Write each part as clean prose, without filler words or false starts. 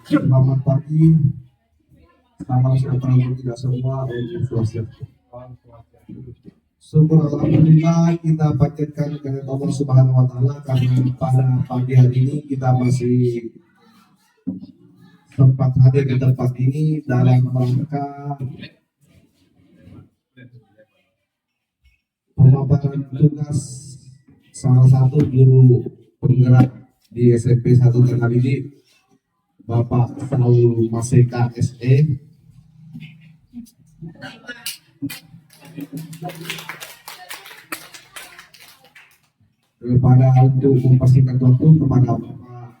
Selamat pagi, salam sejahtera untuk kita semua. Om Swastiastu. Syukur alhamdulillah kita panjatkan kepada Allah Subhanahu wa taala karena pada pagi hari ini kita masih sempat hadir di tempat ini dalam rangka pemaparan tugas salah satu guru penggerak di SMP 1 Tegal ini, Bapak Saul Maseka SE. Kepada untuk mempersingkat waktu kepada Bapak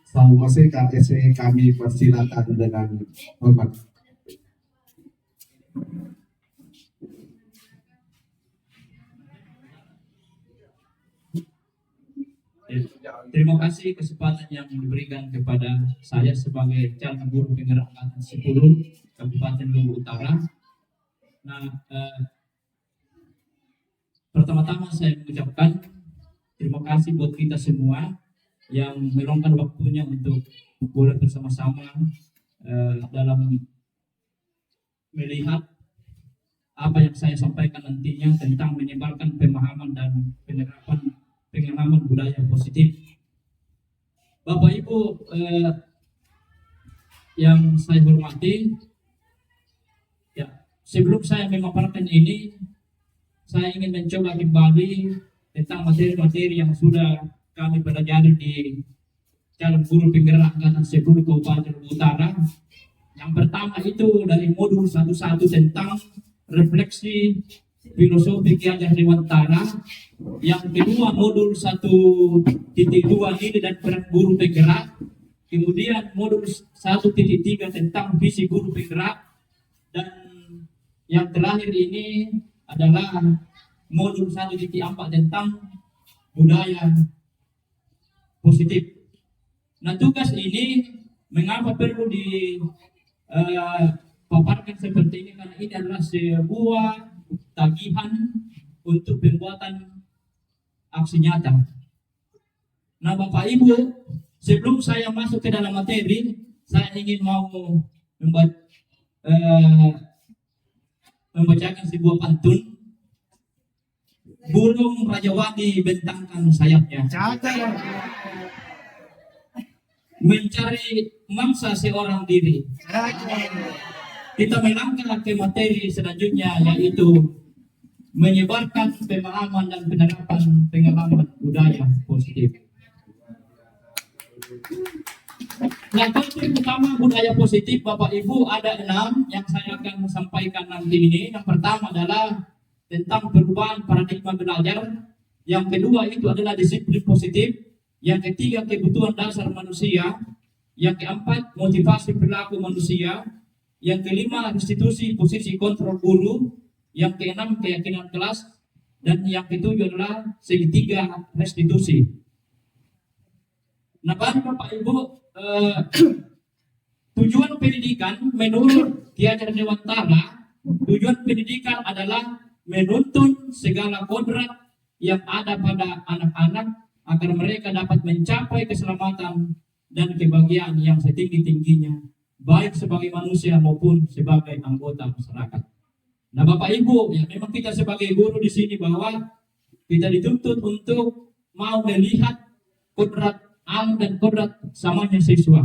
Saul Maseka SE kami persilakan dengan hormat. Terima kasih kesempatan yang diberikan kepada saya sebagai calon guru penggerak angkatan 10 Kabupaten Luwu Utara. Nah, pertama-tama saya mengucapkan terima kasih buat kita semua yang meluangkan waktunya untuk boleh bersama-sama dalam melihat apa yang saya sampaikan nantinya tentang menyebarkan pemahaman dan penerapan pengalaman budaya positif. Bapak Ibu yang saya hormati, ya, sebelum saya memaparkan ini, saya ingin mencoba kembali tentang materi-materi yang sudah kami pelajari di calon guru penggerak angkatan 10 Kabupaten Luwu Utara. Yang pertama itu dari modul 11 tentang refleksi filosofi Ki Hajar Dewantara. Yang kedua modul 1.2 nilai dan peran guru penggerak. Kemudian modul 1.3 tentang visi guru penggerak. Dan yang terakhir ini adalah modul 1.4 tentang budaya positif. Nah, tugas ini mengapa perlu dipaparkan seperti ini, karena ini adalah sebuah tagihan untuk pembuatan aksi nyata. Nah, Bapak Ibu, sebelum saya masuk ke dalam materi, saya ingin membacakan sebuah pantun. Burung Rajawati bentangkan sayapnya, mencari mangsa seorang diri. Kita melangkah ke materi selanjutnya, yaitu menyebarkan pemahaman dan penerapan pengalaman budaya positif. Nah, topik utama budaya positif Bapak Ibu ada 6 yang saya akan sampaikan nanti ini. Yang pertama adalah tentang perubahan paradigma belajar. Yang kedua itu adalah disiplin positif. Yang ketiga kebutuhan dasar manusia. Yang keempat motivasi perilaku manusia. Yang kelima restitusi posisi kontrol guru. Yang keenam keyakinan kelas. Dan yang ketujuh adalah segitiga restitusi. Nah, Bapak Ibu, tujuan pendidikan menurut Ki Hajar Dewantara, tujuan pendidikan adalah menuntun segala kodrat yang ada pada anak-anak agar mereka dapat mencapai keselamatan dan kebahagiaan yang setinggi-tingginya, baik sebagai manusia maupun sebagai anggota masyarakat. Nah, Bapak Ibu, ya memang kita sebagai guru di sini bahwa kita dituntut untuk mau melihat kodrat alam dan kodrat samanya siswa.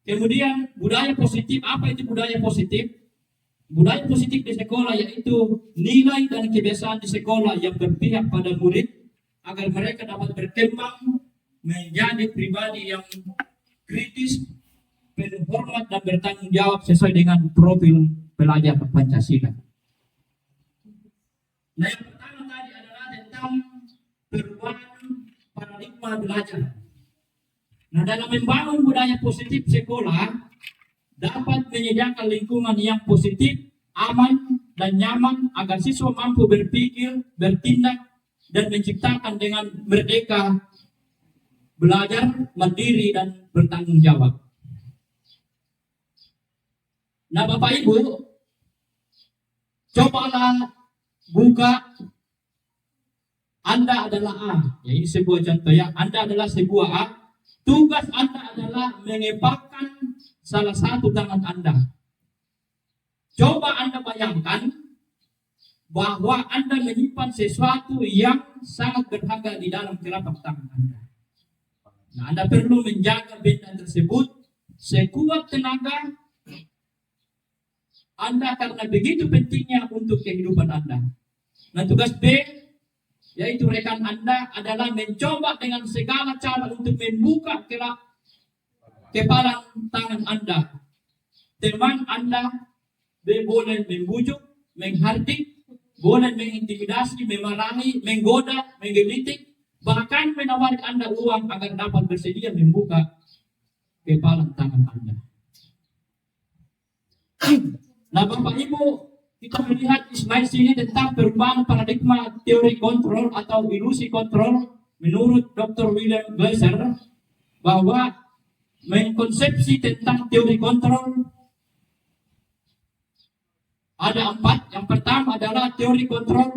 Kemudian budaya positif, apa itu budaya positif? Budaya positif di sekolah yaitu nilai dan kebiasaan di sekolah yang berpihak pada murid agar mereka dapat berkembang menjadi pribadi yang kritis, penuh hormat dan bertanggung jawab sesuai dengan profil pelajar Pancasila. Nah, yang pertama tadi adalah tentang perubahan paradigma belajar. Nah, dalam membangun budaya positif sekolah dapat menyediakan lingkungan yang positif, aman, dan nyaman agar siswa mampu berpikir, bertindak, dan menciptakan dengan merdeka, belajar, mandiri, dan bertanggung jawab. Nah, Bapak Ibu, cobalah buka. Anda adalah A. Ya, ini sebuah contoh ya. Anda adalah sebuah A. tugas Anda adalah mengepakan salah satu tangan Anda. Coba Anda bayangkan bahwa Anda menyimpan sesuatu yang sangat berharga di dalam telapak tangan Anda. Nah, Anda perlu menjaga benda tersebut sekuat tenaga Anda karena begitu pentingnya untuk kehidupan Anda. Nah, tugas B, yaitu rekan Anda adalah mencoba dengan segala cara untuk membuka kepala tangan Anda. Teman Anda boleh membujuk, menghardik, boleh mengintimidasi, memarahi, menggoda, menggelitik, bahkan menawari Anda uang agar dapat bersedia membuka kepala tangan Anda. Nah, Bapak Ibu, kita melihat di slide sini tentang perubahan paradigma teori kontrol atau ilusi kontrol menurut Dr. William Glasser, bahwa mengkonsepsi tentang teori kontrol ada 4. Yang pertama adalah teori kontrol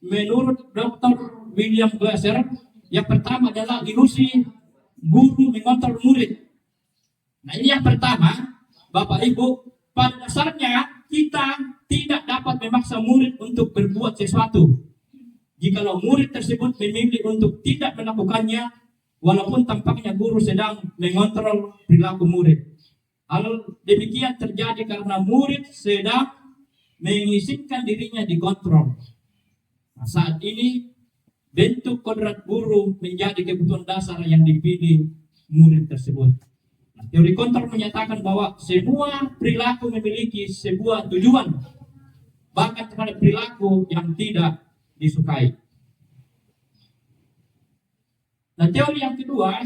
menurut Dr. William Glasser. Yang pertama adalah ilusi guru mengontrol murid. Nah, ini yang pertama, Bapak Ibu, pada dasarnya kita tidak dapat memaksa murid untuk berbuat sesuatu. Jikalau murid tersebut memilih untuk tidak melakukannya, walaupun tampaknya guru sedang mengontrol perilaku murid. Hal demikian terjadi karena murid sedang mengizinkan dirinya dikontrol. Nah, saat ini bentuk kodrat guru menjadi kebutuhan dasar yang dipilih murid tersebut. Nah, teori kontrol menyatakan bahwa semua perilaku memiliki sebuah tujuan, bahkan terhadap perilaku yang tidak disukai. Nah, teori yang kedua,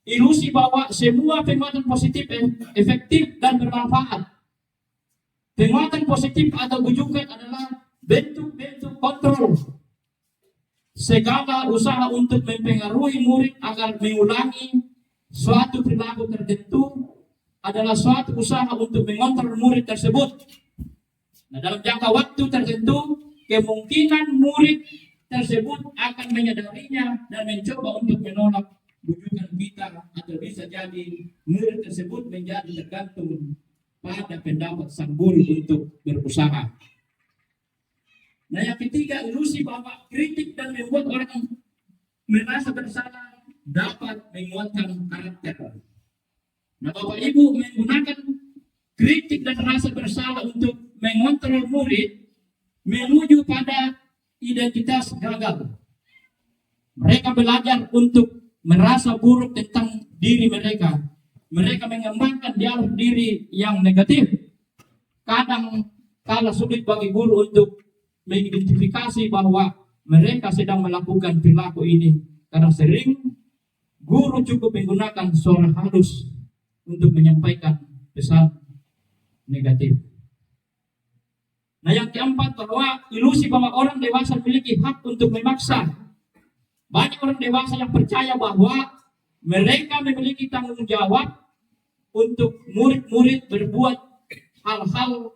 ilusi bahwa semua penguatan positif efektif dan bermanfaat. Penguatan positif atau bujukan adalah bentuk-bentuk kontrol. Segala usaha untuk mempengaruhi murid agar mengulangi suatu perilaku tertentu adalah suatu usaha untuk mengontrol murid tersebut. Nah, dalam jangka waktu tertentu, kemungkinan murid tersebut akan menyadarinya dan mencoba untuk menolak bujukan kita, atau bisa jadi murid tersebut menjadi tergantung pada pendapat sang guru untuk berusaha. Nah, yang ketiga, ilusi bahwa kritik dan membuat orang merasa bersalah dapat menguatkan karakter. Nah, Bapak Ibu, menggunakan kritik dan rasa bersalah untuk mengontrol murid menuju pada identitas gagal. Mereka belajar untuk merasa buruk tentang diri mereka. Mereka mengembangkan dialog diri yang negatif. Kadang kala sulit bagi guru untuk mengidentifikasi bahwa mereka sedang melakukan perilaku ini, karena sering guru cukup menggunakan suara halus untuk menyampaikan pesan negatif. Nah, yang keempat, bahwa ilusi bahwa orang dewasa memiliki hak untuk memaksa. Banyak orang dewasa yang percaya bahwa mereka memiliki tanggung jawab untuk murid-murid berbuat hal-hal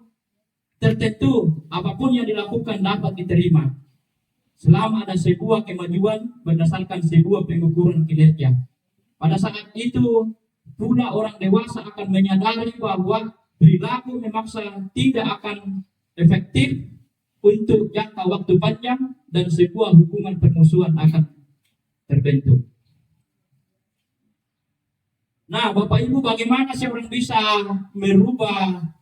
tertentu, apapun yang dilakukan dapat diterima selama ada sebuah kemajuan berdasarkan sebuah pengukuran kinerja. Pada saat itu pula orang dewasa akan menyadari bahwa perilaku memaksa tidak akan efektif untuk jangka waktu panjang dan sebuah hubungan permusuhan akan terbentuk. Nah, Bapak Ibu, bagaimana seorang bisa merubah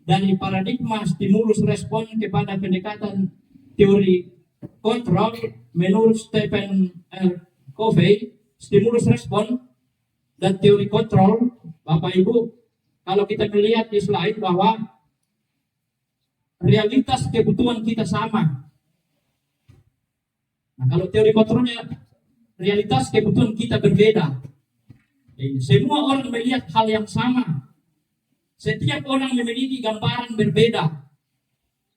dari paradigma stimulus respon kepada pendekatan teori kontrol menurut Stephen Covey, stimulus respon dan teori kontrol? Bapak Ibu, kalau kita melihat di slide bahwa realitas kebutuhan kita sama. Nah, kalau teori kontrolnya, realitas kebutuhan kita berbeda. Semua orang melihat hal yang sama. Setiap orang memiliki gambaran berbeda.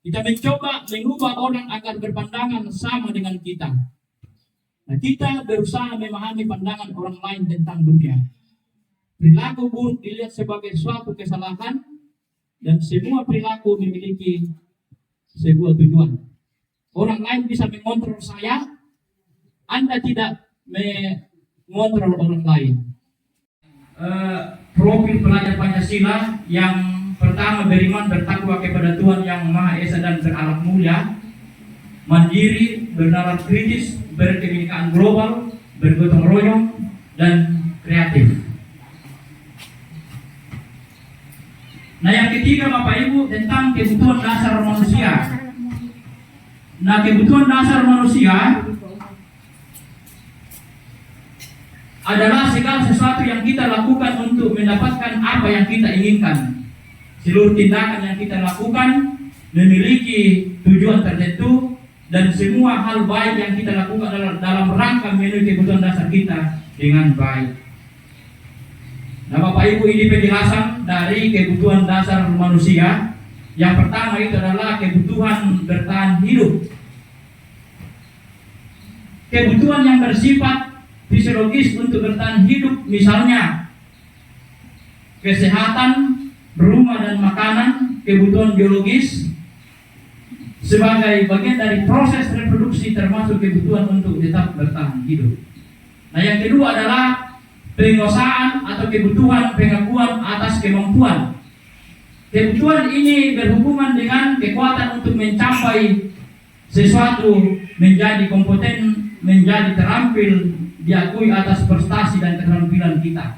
Kita mencoba mengubah orang agar berpandangan sama dengan kita. Nah, kita berusaha memahami pandangan orang lain tentang dunia. Perilaku buruk dilihat sebagai suatu kesalahan, dan semua perilaku memiliki sebuah tujuan. Orang lain bisa mengontrol saya, Anda tidak mengontrol orang lain. Profil pelajar Pancasila yang pertama beriman bertakwa kepada Tuhan yang Maha Esa dan berakhlak mulia, mandiri, bernalar kritis, berkebinekaan global, bergotong royong, dan kreatif. Nah, yang ketiga Bapak Ibu tentang kebutuhan dasar manusia. Nah, kebutuhan dasar manusia adalah segala sesuatu yang kita lakukan untuk mendapatkan apa yang kita inginkan. Seluruh tindakan yang kita lakukan memiliki tujuan tertentu, dan semua hal baik yang kita lakukan dalam rangka memenuhi kebutuhan dasar kita dengan baik. Nah, Bapak Ibu, ini penjelasan dari kebutuhan dasar manusia. Yang pertama itu adalah kebutuhan bertahan hidup. Kebutuhan yang bersifat fisiologis untuk bertahan hidup, misalnya kesehatan, rumah dan makanan, kebutuhan biologis sebagai bagian dari proses reproduksi, termasuk kebutuhan untuk tetap bertahan hidup. Nah, yang kedua adalah penguasaan atau kebutuhan pengakuan atas kemampuan. Kebutuhan ini berhubungan dengan kekuatan untuk mencapai sesuatu, menjadi kompeten, menjadi terampil, diakui atas prestasi dan keterampilan kita.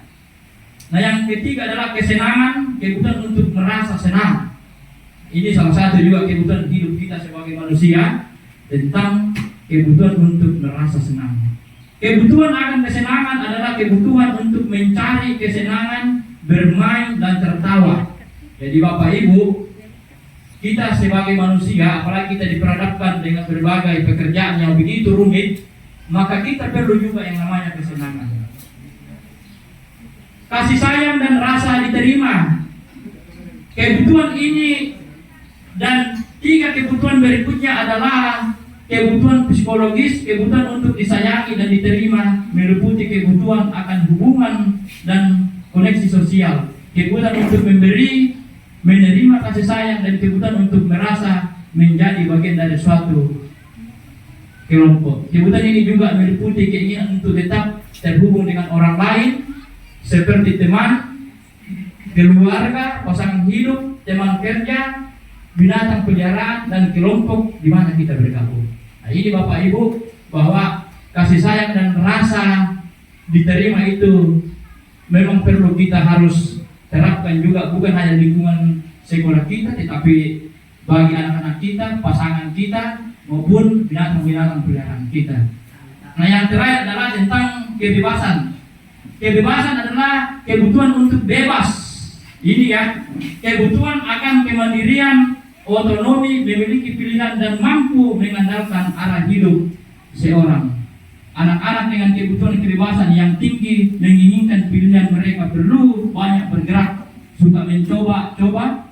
Nah, yang ketiga adalah kesenangan, kebutuhan untuk merasa senang. Ini salah satu juga kebutuhan hidup kita sebagai manusia, tentang kebutuhan untuk merasa senang. Kebutuhan akan kesenangan adalah kebutuhan untuk mencari kesenangan, bermain dan tertawa. Jadi Bapak Ibu, kita sebagai manusia, apalagi kita diperhadapkan dengan berbagai pekerjaan yang begitu rumit, maka kita perlu juga yang namanya kesenangan. Kasih sayang dan rasa diterima. Kebutuhan ini dan tiga kebutuhan berikutnya adalah kebutuhan psikologis, kebutuhan untuk disayangi dan diterima, meliputi kebutuhan akan hubungan dan koneksi sosial, kebutuhan untuk memberi, menerima kasih sayang, dan kebutuhan untuk merasa menjadi bagian dari suatu kelompok. Kebutuhan ini juga meliputi keinginan untuk tetap terhubung dengan orang lain, seperti teman, keluarga, pasangan hidup, teman kerja, binatang peliharaan, dan kelompok di mana kita bergabung. Nah, ini Bapak Ibu, bahwa kasih sayang dan rasa diterima itu memang perlu kita harus terapkan juga, bukan hanya lingkungan sekolah kita, tetapi bagi anak-anak kita, pasangan kita, maupun binatang-binatang peliharaan kita. Nah, yang terakhir adalah tentang kebebasan. Kebebasan adalah kebutuhan untuk bebas. Ini ya, kebutuhan akan kemandirian, otonomi, memiliki pilihan dan mampu mengandalkan arah hidup seorang. Anak-anak dengan kebutuhan kebebasan yang tinggi menginginkan pilihan, mereka perlu banyak bergerak, suka mencoba-coba,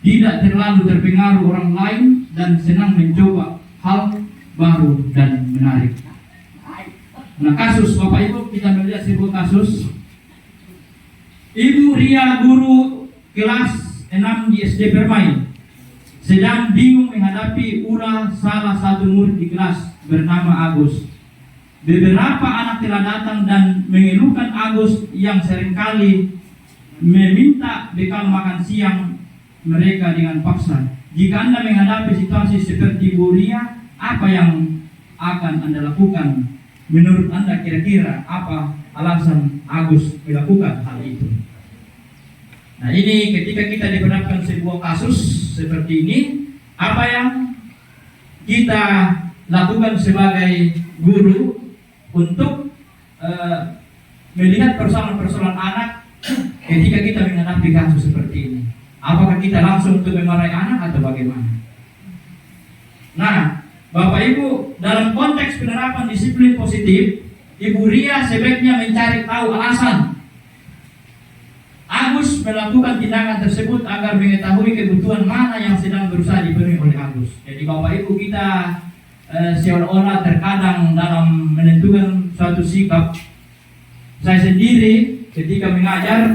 tidak terlalu terpengaruh orang lain, dan senang mencoba hal baru dan menarik. Nah, kasus Bapak Ibu, kita melihat sebuah kasus. Ibu Ria, guru kelas 6 di SD Permai, sedang bingung menghadapi ulah salah satu murid di kelas bernama Agus. Beberapa anak telah datang dan mengeluhkan Agus yang seringkali meminta bekal makan siang mereka dengan paksa. Jika Anda menghadapi situasi seperti Bu Ria, apa yang akan Anda lakukan? Menurut Anda kira-kira apa alasan Agus melakukan hal itu? Nah, ini ketika kita diperhadapkan sebuah kasus seperti ini, apa yang kita lakukan sebagai guru untuk melihat persoalan-persoalan anak ketika kita menghadapi kasus seperti ini? Apakah kita langsung untuk memarahi anak atau bagaimana? Nah, Bapak Ibu, dalam konteks penerapan disiplin positif, Ibu Ria sebaiknya mencari tahu alasan Agus melakukan tindakan tersebut agar mengetahui kebutuhan mana yang sedang berusaha dipenuhi oleh Agus. Jadi Bapak Ibu, kita seolah-olah terkadang dalam menentukan suatu sikap. Saya sendiri ketika mengajar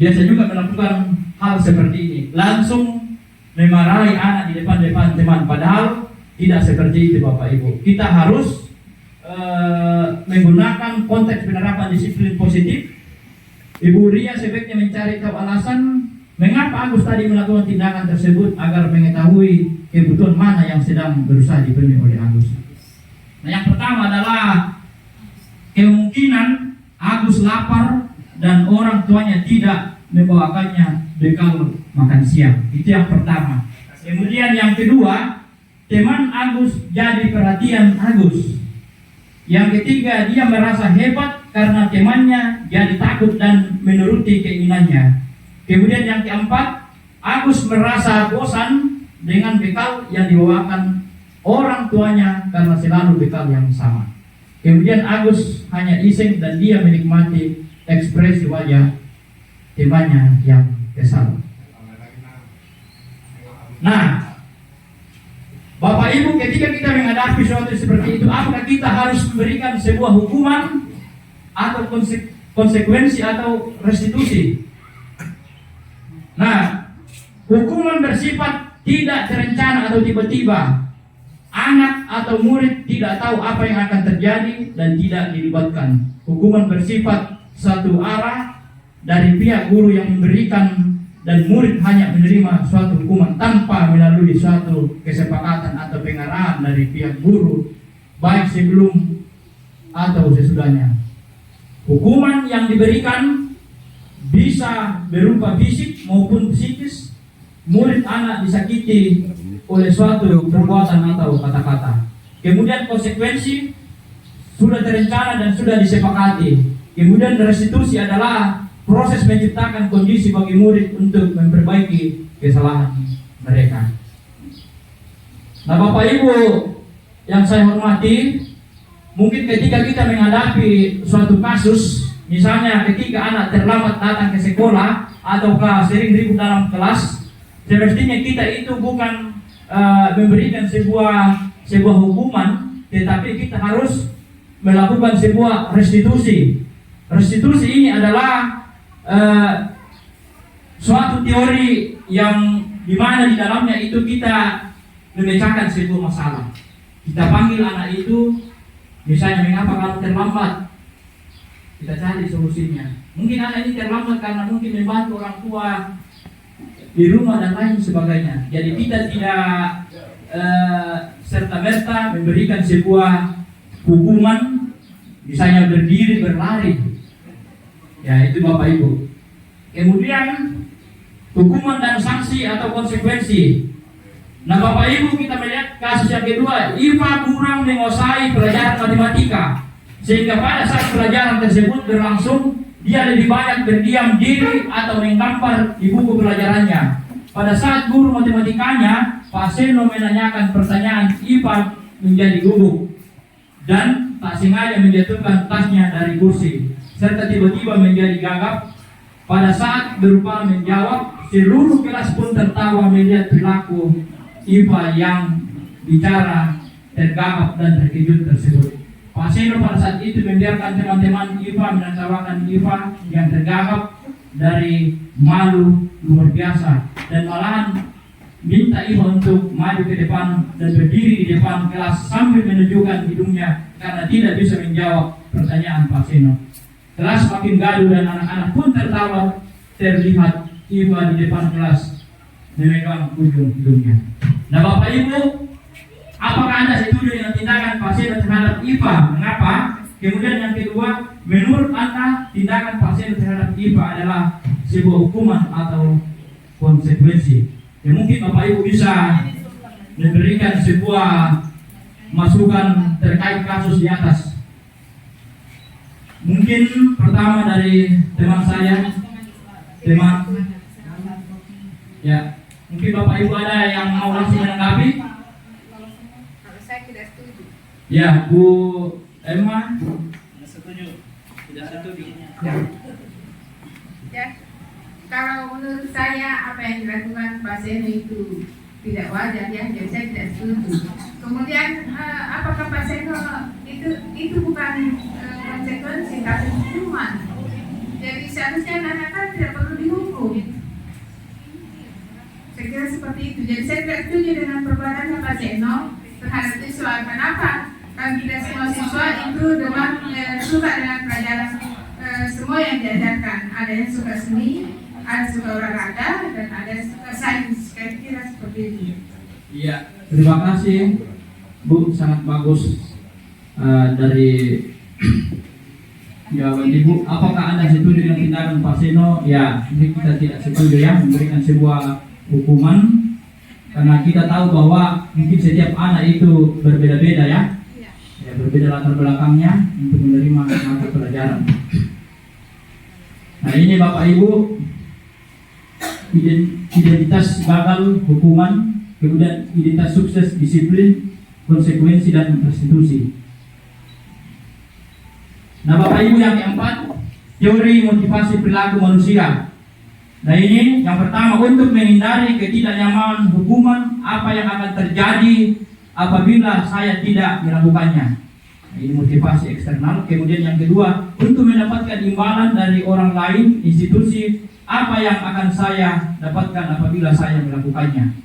biasa juga melakukan hal seperti ini, langsung memarahi anak di depan teman, padahal tidak seperti itu Bapak Ibu. Kita harus menggunakan konteks penerapan disiplin positif, Ibu Ria sebaiknya mencari tahu alasan mengapa Agus tadi melakukan tindakan tersebut agar mengetahui kebutuhan mana yang sedang berusaha dipenuhi oleh Agus. Nah, yang pertama adalah kemungkinan Agus lapar dan orang tuanya tidak membawakannya bekal makan siang. Itu yang pertama. Kemudian yang kedua, teman Agus jadi perhatian Agus. Yang ketiga, dia merasa hebat karena temannya jadi takut dan menuruti keinginannya. Kemudian yang keempat, Agus merasa bosan dengan bekal yang dibawakan orang tuanya karena selalu bekal yang sama. Kemudian Agus hanya iseng dan dia menikmati ekspresi wajah temannya yang kesal. Nah, Bapak Ibu, ketika kita menghadapi sesuatu seperti itu, apakah kita harus memberikan sebuah hukuman atau konsekuensi atau restitusi? Nah, hukuman bersifat tidak terencana atau tiba-tiba. Anak atau murid tidak tahu apa yang akan terjadi dan tidak dilibatkan. Hukuman bersifat satu arah dari pihak guru yang memberikan, dan murid hanya menerima suatu hukuman tanpa melalui suatu kesepakatan atau pengarahan dari pihak guru, baik sebelum atau sesudahnya. Hukuman yang diberikan bisa berupa fisik maupun psikis. Murid anak disakiti oleh suatu perbuatan atau kata-kata. Kemudian konsekuensi sudah terencana dan sudah disepakati. Kemudian restitusi adalah proses menciptakan kondisi bagi murid untuk memperbaiki kesalahan mereka. Nah, Bapak Ibu yang saya hormati, mungkin ketika kita menghadapi suatu kasus, misalnya ketika anak terlambat datang ke sekolah ataukah sering ribut dalam kelas, semestinya kita itu bukan memberikan sebuah hukuman, tetapi kita harus melakukan sebuah restitusi. Restitusi ini adalah suatu teori yang dimana di dalamnya itu kita memecahkan sebuah masalah. Kita panggil anak itu, misalnya mengapa kamu terlambat, kita cari solusinya. Mungkin anak ini terlambat karena mungkin membantu orang tua di rumah dan lain sebagainya. Jadi kita tidak serta-merta memberikan sebuah hukuman, misalnya berdiri berlari. Ya, itu Bapak Ibu. Kemudian hukuman dan sanksi atau konsekuensi. Nah, Bapak Ibu, kita melihat kasus yang kedua, IPA kurang menguasai pelajaran matematika, sehingga pada saat pelajaran tersebut berlangsung, dia lebih banyak berdiam diri atau menggambar di buku pelajarannya. Pada saat guru matematikanya, Pak Seno menanyakan pertanyaan, IPA menjadi gugup dan tak sengaja menjatuhkan tasnya dari kursi, serta tiba-tiba menjadi gagap. Pada saat berupa menjawab, seluruh kelas pun tertawa melihat perilaku IPA yang bicara tergagap dan terkejut tersebut. Pak Seno pada saat itu membiarkan teman-teman IPA menertawakan IPA yang tergagap dari malu luar biasa, dan malahan minta IPA untuk maju ke depan dan berdiri di depan kelas sambil menunjukkan hidungnya karena tidak bisa menjawab pertanyaan Pak Seno. Kelas makin gaduh dan anak-anak pun tertawa terlihat IPA di depan kelas memegang ujung hidungnya. Nah, Bapak Ibu, apakah Anda setuju dengan tindakan Pak Seno terhadap IPA? Mengapa? Kemudian yang kedua, menurut Anda tindakan Pak Seno terhadap IPA adalah sebuah hukuman atau konsekuensi? Ya, mungkin Bapak Ibu bisa memberikan sebuah masukan terkait kasus di atas. Mungkin pertama dari teman saya, ya, mungkin Bapak Ibu ada yang mau langsung menanggapi? Kalau saya tidak setuju. Ya, Bu Emma. Tidak setuju. Ya, kalau menurut saya apa yang dilakukan Pak Seno itu tidak wajar ya, jadi saya tidak setuju. Kemudian apakah Pak Seno itu bukan konsekuensi tapi hukuman? Jadi seharusnya anak-anak tidak perlu dihukum. Saya kira seperti itu. Jadi saya tidak setuju dengan perbuatannya Pak Seno terhadap siswa. Kenapa? kita semua siswa itu memang suka dengan pelajaran semua yang diajarkan. Ada yang suka seni, ada suka olahraga, dan ada suka sains. Kira-kira seperti itu. Iya, terima kasih Bu, sangat bagus dari jawaban Ibu. Apakah Anda setuju dengan tindakan Pak Seno? Ya, ini kita tidak setuju ya, memberikan sebuah hukuman karena kita tahu bahwa mungkin setiap anak itu berbeda-beda ya, ya berbeda latar belakangnya untuk menerima mata pelajaran. Nah ini Bapak Ibu, identitas gagal, hukuman, kemudian identitas sukses, disiplin, konsekuensi, dan restitusi. Nah Bapak Ibu, yang keempat, teori motivasi perilaku manusia. Nah ini yang pertama, untuk menghindari ketidaknyamanan hukuman, apa yang akan terjadi apabila saya tidak melakukannya. Nah, ini motivasi eksternal. Kemudian yang kedua, untuk mendapatkan imbalan dari orang lain, institusi, apa yang akan saya dapatkan apabila saya melakukannya.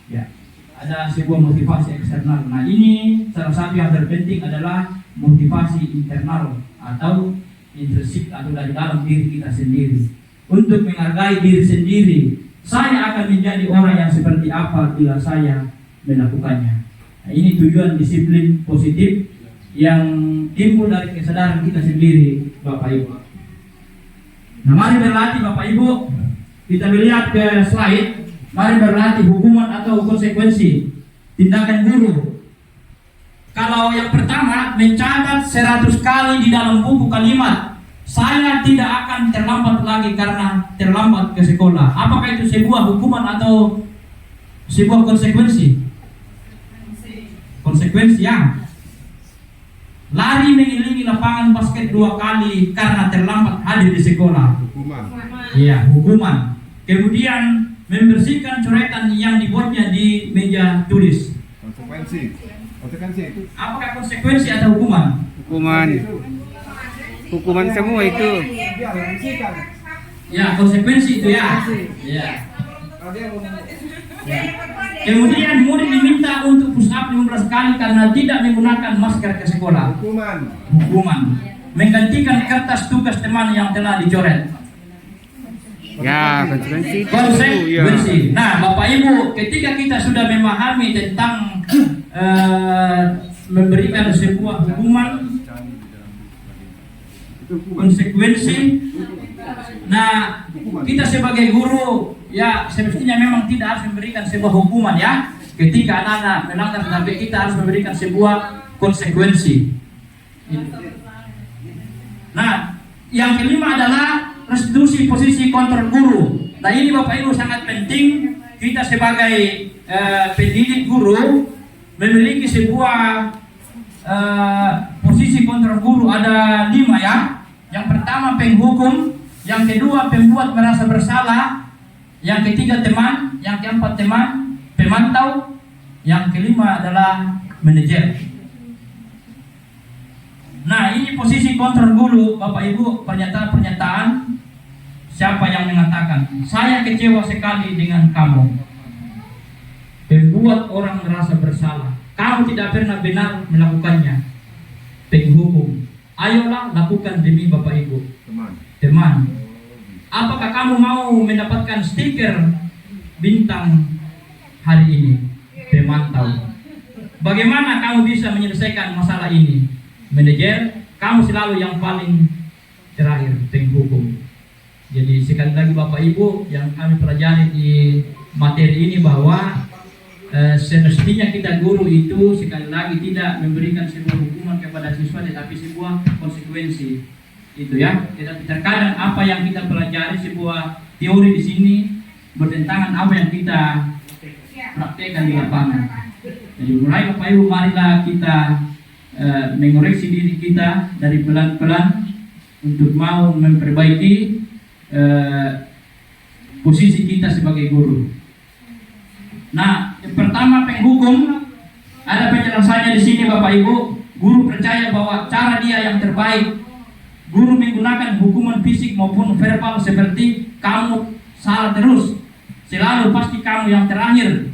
Ya, ada sebuah motivasi eksternal. Nah ini salah satu yang terpenting adalah motivasi internal atau intrinsik atau dari dalam diri kita sendiri. Untuk menghargai diri sendiri, saya akan menjadi orang yang seperti apa bila saya melakukannya. Nah, ini tujuan disiplin positif yang timbul dari kesadaran kita sendiri, Bapak Ibu. Nah, mari berlatih Bapak Ibu. Kita melihat ke slide. Mari berlatih hukuman atau konsekuensi tindakan guru. Kalau yang pertama, mencatat 100 kali di dalam buku kalimat, saya tidak akan terlambat lagi karena terlambat ke sekolah. Apakah itu sebuah hukuman atau sebuah konsekuensi? Konsekuensi ya. Lari mengelilingi lapangan basket 2 kali karena terlambat hadir di sekolah. Hukuman. Iya, hukuman. Kemudian membersihkan coretan yang dibuatnya di meja tulis. Konsekuensi. Konsekuensi itu. Apakah konsekuensi atau hukuman? Hukuman. Hukuman semua itu. Ya, konsekuensi itu ya. Ya. Ya. Kemudian murid diminta untuk push up 15 kali karena tidak menggunakan masker ke sekolah. Hukuman. Menggantikan kertas tugas teman yang telah dicoret. Ya, konsekuensi itu. Konsekuensi. Nah, Bapak Ibu, ketika kita sudah memahami tentang memberikan sebuah hukuman, konsekuensi, nah kita sebagai guru ya semestinya memang tidak harus memberikan sebuah hukuman ya ketika anak-anak melanggar, tapi kita harus memberikan sebuah konsekuensi. Nah, yang kelima adalah restitusi posisi kontrol guru. Nah ini Bapak Ibu sangat penting, kita sebagai pendidik guru memiliki sebuah posisi kontrol guru. Ada 5 ya. Yang pertama penghukum, yang kedua pembuat merasa bersalah, yang ketiga teman, yang keempat teman, pemantau, yang kelima adalah manajer. Nah ini posisi kontrol guru Bapak Ibu, pernyataan siapa yang mengatakan saya kecewa sekali dengan kamu, membuat orang merasa bersalah, kamu tidak pernah benar melakukannya. Penghukum, ayolah lakukan demi Bapak Ibu. Teman, apakah kamu mau mendapatkan stiker bintang hari ini? Pemantau, bagaimana kamu bisa menyelesaikan masalah ini? Manajer, kamu selalu yang paling terakhir. Penghukum. Jadi sekali lagi Bapak Ibu, yang kami pelajari di materi ini bahwa semestinya kita guru itu sekali lagi tidak memberikan sebuah hukuman kepada siswa, tetapi sebuah konsekuensi. Itu ya. Terkadang apa yang kita pelajari sebuah teori di sini bertentangan apa yang kita praktekkan di lapangan. Jadi mulai Bapak Ibu, marilah kita mengoreksi diri kita dari pelan-pelan untuk mau memperbaiki posisi kita sebagai guru. Nah, yang pertama penghukum, ada penjelasannya di sini Bapak Ibu. Guru percaya bahwa cara dia yang terbaik. Guru menggunakan hukuman fisik maupun verbal seperti kamu salah terus, selalu pasti kamu yang terakhir,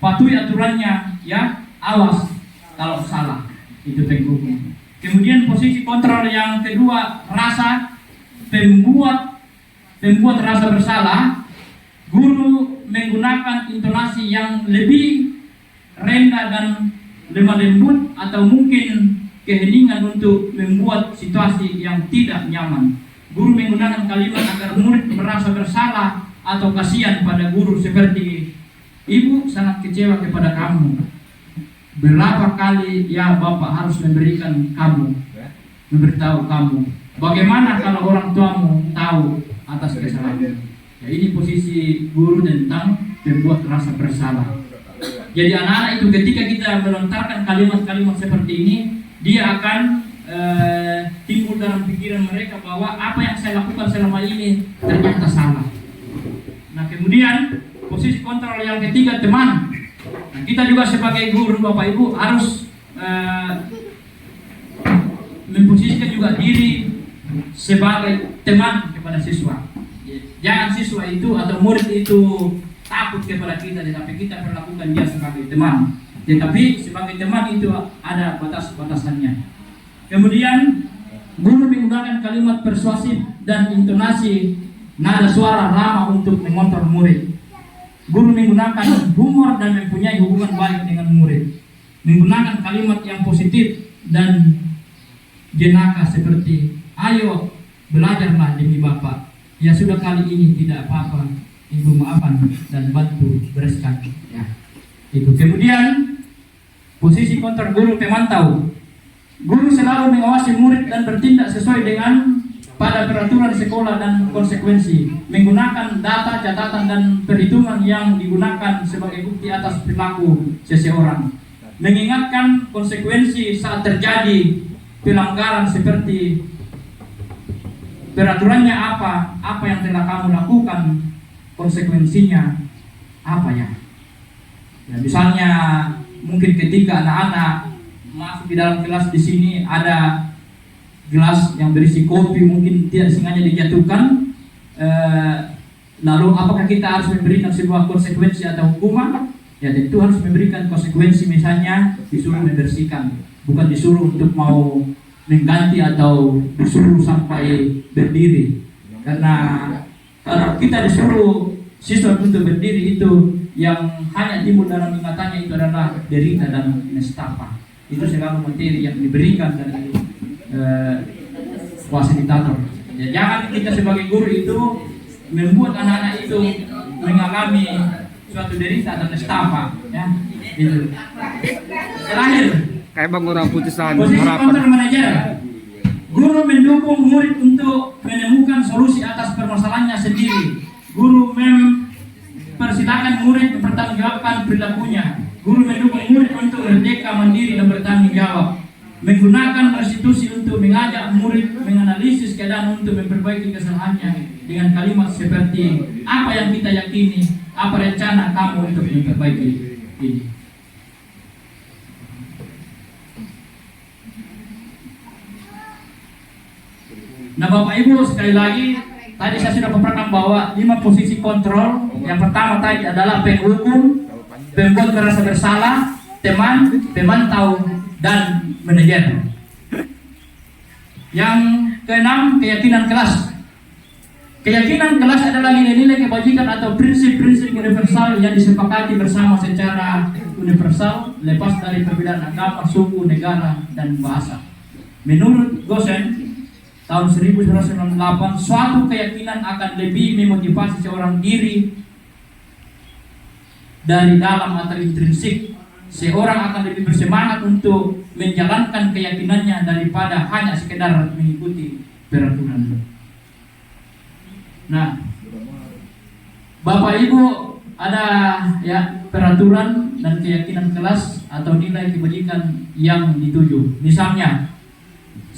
patuhi aturannya ya, awas kalau salah. Itu penghukum. Kemudian posisi kontrol yang kedua, rasa pembuat rasa bersalah. Guru menggunakan intonasi yang lebih rendah dan lemah lembut atau mungkin keheningan untuk membuat situasi yang tidak nyaman. Guru menggunakan kalimat agar murid merasa bersalah atau kasihan pada guru seperti, "Ibu sangat kecewa kepada kamu. Berapa kali ya Bapak harus memberitahu kamu. Bagaimana kalau orang tuamu tahu atas kesalahan?" Ya, ini posisi guru tentang membuat rasa bersalah. Jadi anak-anak itu ketika kita melontarkan kalimat-kalimat seperti ini, dia akan timbul dalam pikiran mereka bahwa apa yang saya lakukan selama ini ternyata salah. Nah, kemudian posisi kontrol yang ketiga, teman. Nah, kita juga sebagai guru Bapak Ibu harus memposisikan juga diri sebagai teman kepada siswa. Jangan siswa itu atau murid itu takut kepada kita, tetapi kita perlakukan dia sebagai teman. Tetapi sebagai teman itu ada batas-batasannya. Kemudian guru menggunakan kalimat persuasif dan intonasi nada suara ramah untuk mengontrol murid. Guru menggunakan humor dan mempunyai hubungan baik dengan murid. Menggunakan kalimat yang positif dan jenaka seperti, "Ayo belajarlah demi Bapak. Ya sudah kali ini tidak apa-apa, Ibu maafkan dan bantu bereskan." Ya, itu. Kemudian posisi kontrol guru pemantau. Guru selalu mengawasi murid dan bertindak sesuai dengan pada peraturan sekolah dan konsekuensi, menggunakan data, catatan, dan perhitungan yang digunakan sebagai bukti atas perilaku seseorang, mengingatkan konsekuensi saat terjadi pelanggaran seperti peraturannya apa yang telah kamu lakukan, konsekuensinya apa ya. Ya, misalnya mungkin ketika anak-anak masuk di dalam kelas, di sini ada gelas yang berisi kopi, mungkin tidak sengaja dijatuhkan, lalu apakah kita harus memberikan sebuah konsekuensi atau hukuman? Ya, tentu harus memberikan konsekuensi, misalnya disuruh membersihkan, bukan disuruh untuk mau mengganti atau disuruh sampai berdiri. Karena kalau kita disuruh siswa untuk berdiri, itu yang hanya timbul dalam ingatannya itu adalah derita dan nestapa. Itu selalu materi yang diberikan dari fasilitator. Ya, jangan kita sebagai guru itu membuat anak-anak itu mengalami suatu derita dan nestapa. Ya, itu. Terakhir, Kayak bang orang putusan posisi harapan. kontrol manajer. Guru mendukung murid untuk menemukan solusi atas permasalahannya sendiri. Guru mempersilahkan murid mempertanggungjawabkan perilakunya. Guru mendukung murid untuk merdeka, mandiri, dan bertanggung jawab. Menggunakan restitusi untuk mengajak murid menganalisis keadaan untuk memperbaiki kesalahannya dengan kalimat seperti, "Apa yang kita yakini, apa rencana kamu untuk memperbaiki ini?" Nah, Bapak Ibu, sekali lagi tadi saya sudah paparkan bahwa 5 posisi kontrol. Yang pertama tadi adalah penghukum, pembuat merasa bersalah, teman, pemantau, dan manajer. Yang keenam, keyakinan kelas. Keyakinan kelas adalah nilai-nilai kebajikan atau prinsip-prinsip universal yang disepakati bersama secara universal, lepas dari perbedaan agama, suku, negara, dan bahasa. Menurut Gosen, tahun 1998, suatu keyakinan akan lebih memotivasi seorang diri dari dalam atau intrinsik. Seorang akan lebih bersemangat untuk menjalankan keyakinannya daripada hanya sekedar mengikuti peraturan. Nah, Bapak Ibu, ada ya peraturan dan keyakinan kelas atau nilai kebajikan yang dituju. Misalnya,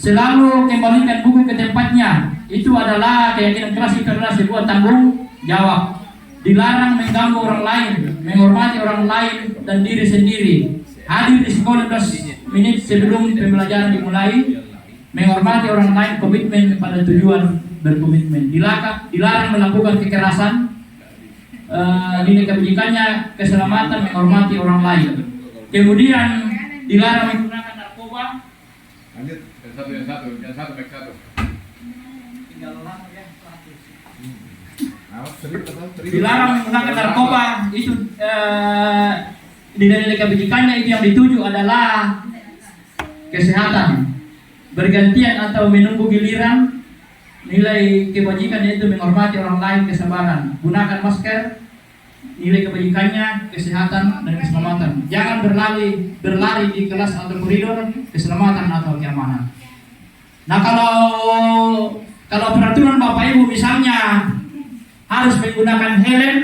selalu kembalikan buku ke tempatnya. Itu adalah keyakinan kelas, itu adalah sebuah tanggung jawab. Dilarang mengganggu orang lain, menghormati orang lain dan diri sendiri. Hadir di sekolah 15 menit sebelum pembelajaran dimulai. Menghormati orang lain, komitmen pada tujuan berkomitmen. Dilarang melakukan kekerasan. Nilai kebajikannya keselamatan, menghormati orang lain. Kemudian dilarang menggunakan narkoba, Lanjut. Yang satu, baik satu. Dilarang menggunakan narkoba itu di nilai kebajikannya itu yang dituju adalah kesehatan. Bergantian atau menunggu giliran, nilai kebajikan yaitu menghormati orang lain, kesabaran. Gunakan masker, nilai kebajikannya kesehatan dan keselamatan. Jangan berlari di kelas atau koridor, keselamatan atau keamanan. Nah, kalau peraturan Bapak Ibu misalnya harus menggunakan helm,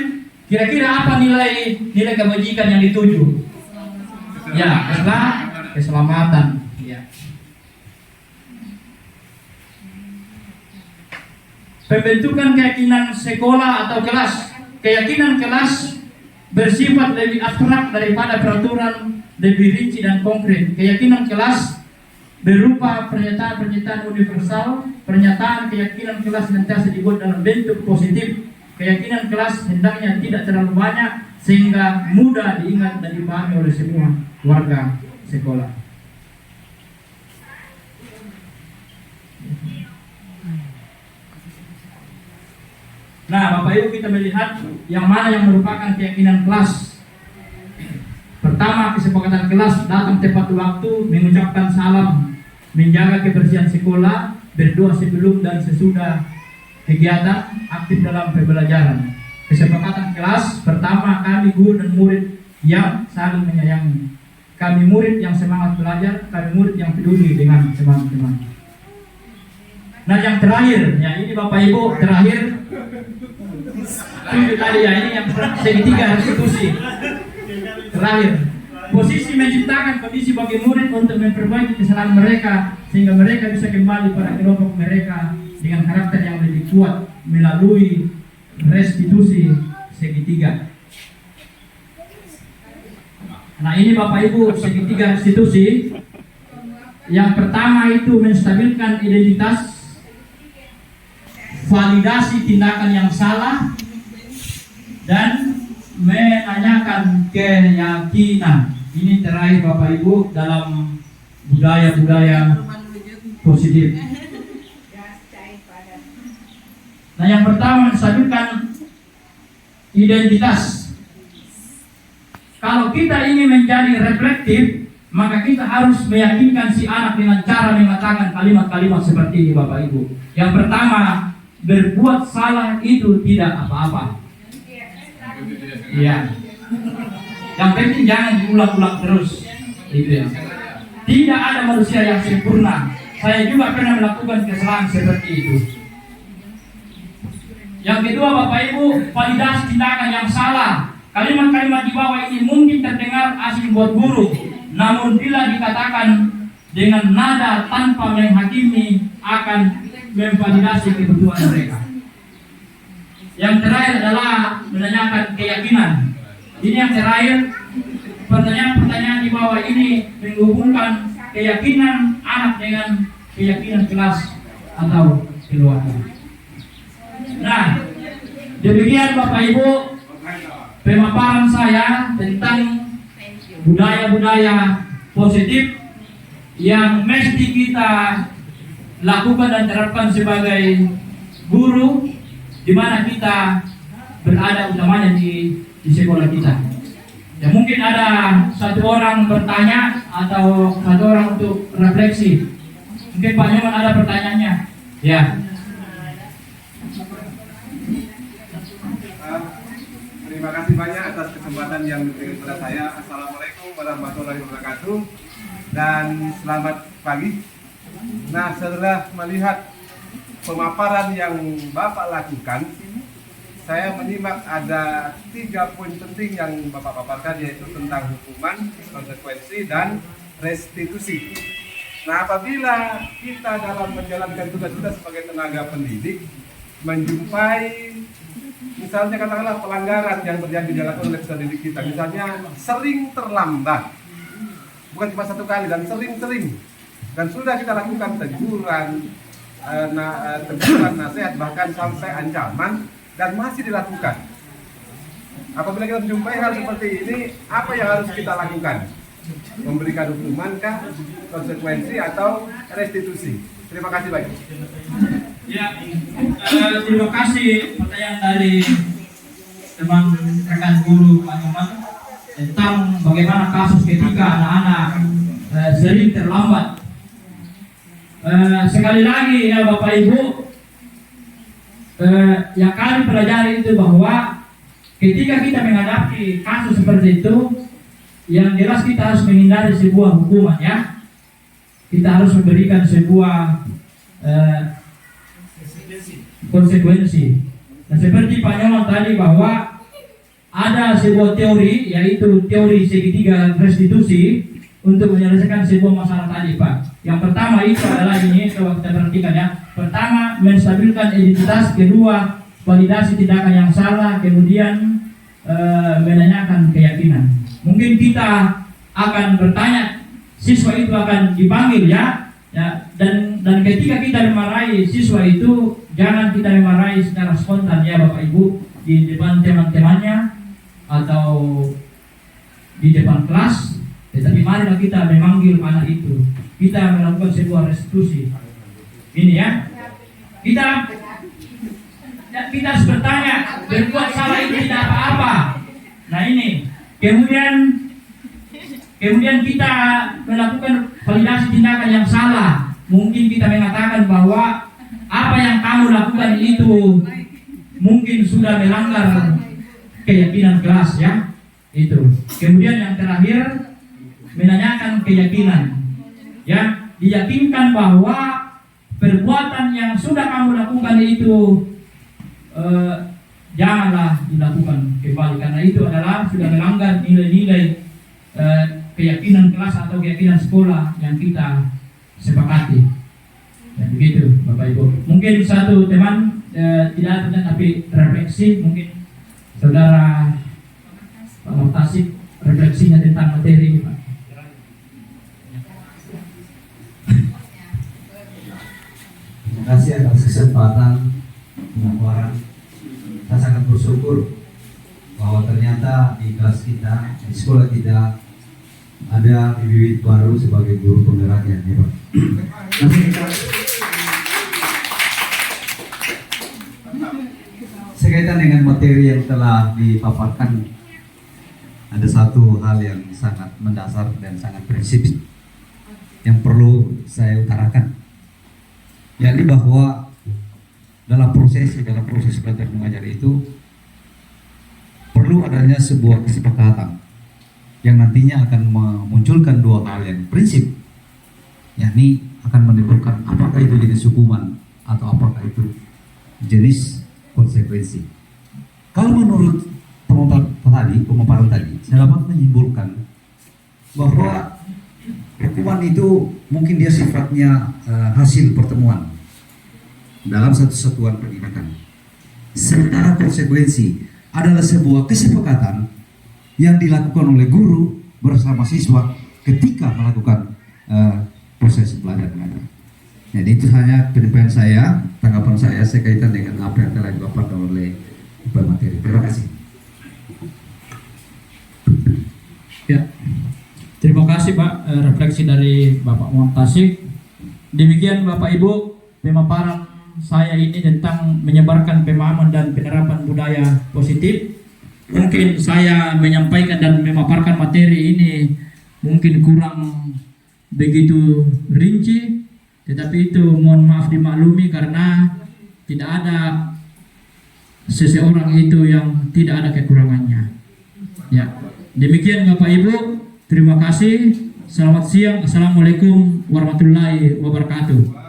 kira-kira apa nilai kebajikan yang dituju? Ya, keselamatan. Ya. Pembentukan keyakinan sekolah atau kelas. Keyakinan kelas bersifat lebih abstrak daripada peraturan lebih rinci dan konkret. Keyakinan kelas berupa pernyataan-pernyataan universal. Pernyataan keyakinan kelas senantiasa dibuat dalam bentuk positif. Keyakinan kelas hendaknya tidak terlalu banyak sehingga mudah diingat dan dipahami oleh semua warga sekolah. Nah, Bapak Ibu, kita melihat yang mana yang merupakan keyakinan kelas. Pertama, kesepakatan kelas datang tepat waktu, mengucapkan salam, menjaga kebersihan sekolah, berdoa sebelum dan sesudah kegiatan, aktif dalam pembelajaran. Kesepakatan kelas, pertama, kami guru dan murid yang saling menyayangi. Kami murid yang semangat belajar, kami murid yang peduli dengan teman-teman. Nah, yang terakhir, ya ini Bapak Ibu, terakhir tadi ya, ini yang segitiga institusi. Terakhir, posisi menciptakan kondisi bagi murid untuk memperbaiki kesalahan mereka sehingga mereka bisa kembali pada kelompok mereka dengan karakter yang lebih kuat melalui restitusi segitiga. Nah, ini Bapak Ibu segitiga restitusi. Yang pertama itu menstabilkan identitas, validasi tindakan yang salah, dan menanyakan keyakinan. Ini terakhir Bapak Ibu dalam budaya-budaya positif. Nah, yang pertama menstabilkan identitas. Kalau kita ingin menjadi reflektif, maka kita harus meyakinkan si anak dengan cara mengatakan kalimat-kalimat seperti ini Bapak Ibu. Yang pertama, berbuat salah itu tidak apa-apa. Iya. Yang penting jangan diulang-ulang terus. Itu ya. Tidak ada manusia yang sempurna. Saya juga pernah melakukan kesalahan seperti itu. Yang kedua Bapak Ibu, validasi tindakan yang salah. Kalimat-kalimat di bawah ini mungkin terdengar asing buat guru, namun bila dikatakan dengan nada tanpa menghakimi akan memvalidasi kebutuhan mereka. Yang terakhir adalah menanyakan keyakinan. Ini yang terakhir, pertanyaan-pertanyaan di bawah ini menghubungkan keyakinan anak dengan keyakinan kelas atau keluarga. Nah, demikian Bapak Ibu pemaparan saya tentang budaya-budaya positif yang mesti kita lakukan dan terapkan sebagai guru di mana kita berada utamanya di sekolah kita. Ya, mungkin ada satu orang bertanya atau satu orang untuk refleksi. Mungkin Pak Nyoman ada pertanyaannya. Ya. Terima kasih banyak atas kesempatan yang diberikan kepada saya. Assalamualaikum warahmatullahi wabarakatuh dan selamat pagi. Nah, setelah melihat pemaparan yang Bapak lakukan, saya menyimak ada 3 poin penting yang Bapak paparkan, yaitu tentang hukuman, konsekuensi, dan restitusi. Nah, apabila kita dalam menjalankan tugas kita sebagai tenaga pendidik menjumpai misalnya katakanlah pelanggaran yang terjadi dilakukan oleh peserta didik kita, misalnya sering terlambat, bukan cuma 1 kali dan sering-sering, dan sudah kita lakukan teguran, nasihat, bahkan sampai ancaman, dan masih dilakukan. Apabila kita menjumpai hal seperti ini, apa yang harus kita lakukan? memberikan hukuman kah, konsekuensi atau restitusi? Terima kasih banyak. Ya, terima kasih pertanyaan dari teman rekan guru Pak Nyoman tentang bagaimana kasus ketika anak-anak sering terlambat. Sekali lagi ya Bapak Ibu, yang kami pelajari itu bahwa ketika kita menghadapi kasus seperti itu, yang jelas kita harus menghindari sebuah hukuman ya. Kita harus memberikan sebuah konsekuensi. Nah, seperti Pak Nyoman tadi bahwa ada sebuah teori, yaitu teori segitiga restitusi untuk menyelesaikan sebuah masalah tadi Pak. Yang pertama itu adalah ini, coba kita perhatikan ya. Pertama, menstabilkan identitas. Kedua, validasi tindakan yang salah. Kemudian menanyakan keyakinan. Mungkin kita akan bertanya, siswa itu akan dipanggil ya, dan ketika kita memarahi siswa itu, jangan kita memarahi secara spontan ya Bapak Ibu, di depan teman-temannya atau di depan kelas. Tetapi marilah kita memanggil anak itu, kita melakukan sebuah restitusi. Ini ya, kita harus bertanya, berbuat salah itu tidak apa-apa. Nah ini, kemudian kita melakukan validasi tindakan yang salah. Mungkin kita mengatakan bahwa apa yang kamu lakukan itu mungkin sudah melanggar keyakinan kelas ya. Itu. Kemudian yang terakhir, menanyakan keyakinan. Ya, diyakinkan bahwa perbuatan yang sudah kamu lakukan itu janganlah dilakukan kembali, karena itu adalah sudah melanggar nilai-nilai keyakinan kelas atau keyakinan sekolah yang kita sepakati. Ya, begitu Bapak Ibu. Mungkin satu teman tidak ada tapi refleksi, mungkin saudara Pak Tasik refleksinya tentang materi ini Pak. Terima kasih atas kesempatan pemaparan. Saya sangat bersyukur bahwa ternyata di kelas kita, di sekolah kita ada bibit baru sebagai guru penggeraknya ya Pak. Nanti kita sekaitan dengan materi yang telah dipaparkan, ada satu hal yang sangat mendasar dan sangat prinsip yang perlu saya utarakan, yakni bahwa dalam proses belajar mengajar itu perlu adanya sebuah kesepakatan yang nantinya akan memunculkan dua hal yang prinsip, yakni akan menimbulkan apakah itu jenis hukuman atau apakah itu jenis konsekuensi. Kalau menurut pemaparan tadi, saya dapat menyimpulkan bahwa hukuman itu mungkin dia sifatnya hasil pertemuan dalam satu satuan pendidikan. Sementara konsekuensi adalah sebuah kesepakatan yang dilakukan oleh guru bersama siswa ketika melakukan proses belajar mengajar. Jadi itu hanya pendapat saya, tanggapan saya sekaitan dengan apa yang telah dipaparkan oleh pemateri. Terima kasih. Ya, terima kasih Pak refleksi dari Bapak Muhammad Tasik. Demikian Bapak Ibu pemaparan saya ini tentang menyebarkan pemahaman dan penerapan budaya positif. Mungkin saya menyampaikan dan memaparkan materi ini mungkin kurang begitu rinci, tetapi itu mohon maaf dimaklumi karena tidak ada seseorang itu yang tidak ada kekurangannya. Ya, demikian Bapak Ibu, terima kasih. Selamat siang. Assalamualaikum warahmatullahi wabarakatuh.